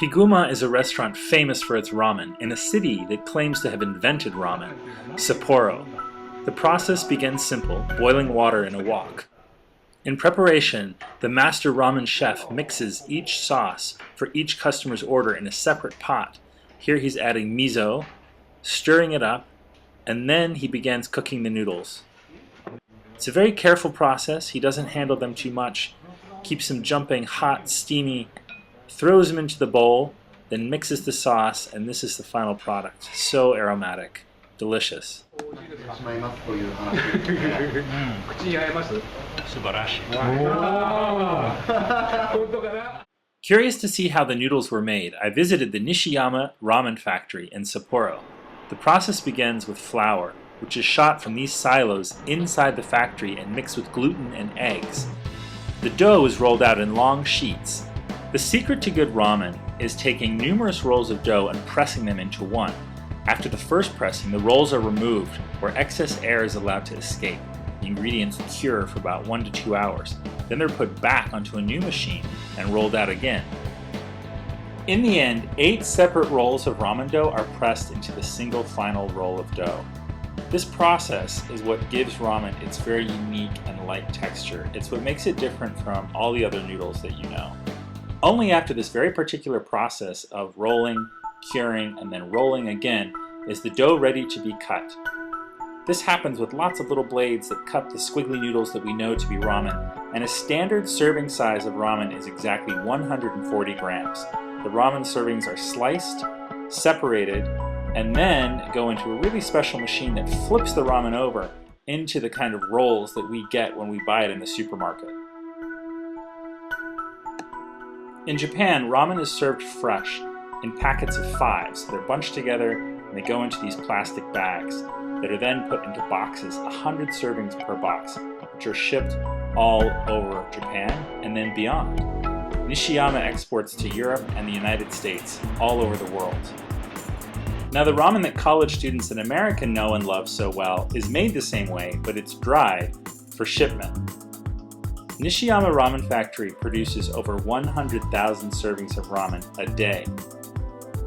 Higuma is a restaurant famous for its ramen in a city that claims to have invented ramen, Sapporo. The process begins simple, boiling water in a wok. In preparation, the master ramen chef mixes each sauce for each customer's order in a separate pot. Here he's adding miso, stirring it up, and then he begins cooking the noodles. It's a very careful process. He doesn't handle them too much, keeps them jumping hot, steamy, throws them into the bowl, then mixes the sauce, and this is the final product. So aromatic. Delicious. Curious to see how the noodles were made, I visited the Nishiyama ramen factory in Sapporo. The process begins with flour, which is shot from these silos inside the factory and mixed with gluten and eggs. The dough is rolled out in long sheets. The secret to good ramen is taking numerous rolls of dough and pressing them into one. After the first pressing, the rolls are removed, where excess air is allowed to escape. The ingredients cure for about 1 to 2 hours. Then they're put back onto a new machine and rolled out again. In the end, 8 separate rolls of ramen dough are pressed into the single final roll of dough. This process is what gives ramen its very unique and light texture. It's what makes it different from all the other noodles that you know. Only after this very particular process of rolling, curing, and then rolling again is the dough ready to be cut. This happens with lots of little blades that cut the squiggly noodles that we know to be ramen, and a standard serving size of ramen is exactly 140 grams. The ramen servings are sliced, separated, and then go into a really special machine that flips the ramen over into the kind of rolls that we get when we buy it in the supermarket. In Japan, ramen is served fresh in packets of 5, so they're bunched together and they go into these plastic bags that are then put into boxes, 100 servings per box, which are shipped all over Japan and then beyond. Nishiyama exports to Europe and the United States, all over the world. Now the ramen that college students in America know and love so well is made the same way, but it's dried for shipment. Nishiyama Ramen Factory produces over 100,000 servings of ramen a day.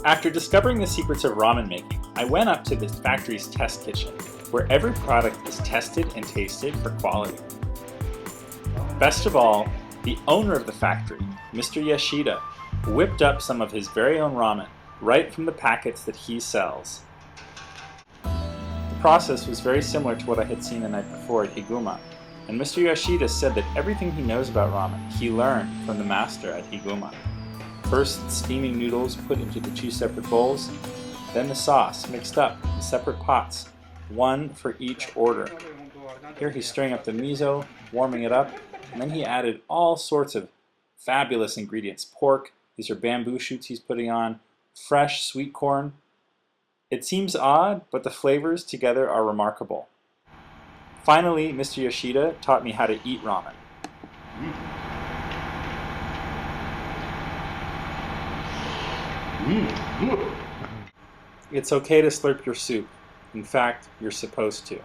After discovering the secrets of ramen making, I went up to the factory's test kitchen, where every product is tested and tasted for quality. Best of all, the owner of the factory, Mr. Yoshida, whipped up some of his very own ramen right from the packets that he sells. The process was very similar to what I had seen the night before at Higuma, and Mr. Yoshida said that everything he knows about ramen he learned from the master at Higuma. First, steaming noodles put into the 2 separate bowls, then the sauce mixed up in separate pots, 1 for each order. Here he's stirring up the miso, warming it up, and then he added all sorts of fabulous ingredients. Pork, these are bamboo shoots he's putting on, fresh sweet corn. It seems odd, but the flavors together are remarkable. Finally, Mr. Yoshida taught me how to eat ramen. It's okay to slurp your soup. In fact, you're supposed to.